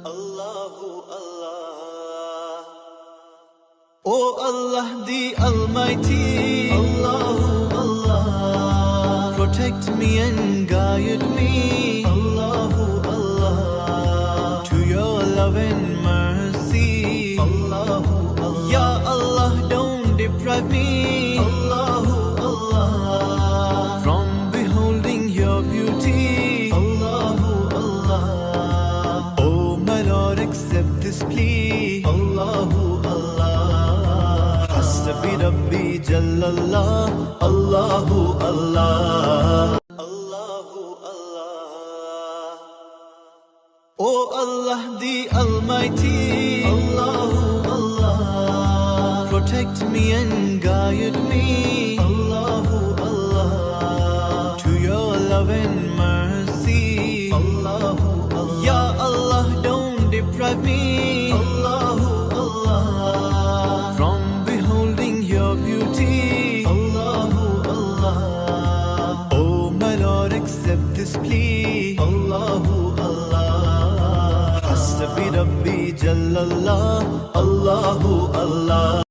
Allahu Allah. Oh Allah the Almighty, Allahu Allah. Protect me and guide me, Allahu Allah. To your love and mercy, Allahu Allah. Ya Allah, don't deprive me, Allahu Allah, from beholding your beauty, Allahu Allah. Oh my Lord, accept this plea, Allahu Allah. Hasbi Rabbi Jallallah, Allahu Allah. Allahu Allah. Oh Allah the Almighty, Allahu Allah. Protect me and guide me, Allahu Allah. To your love and mercy, Allahu Allah. Ya Allah, don't deprive me, Allahu Allah, from beholding your beauty, Allahu Allah. Oh my Lord, accept this plea, Allahu Allah. Hasbi Rabbi Jallallah, Allahu Allah.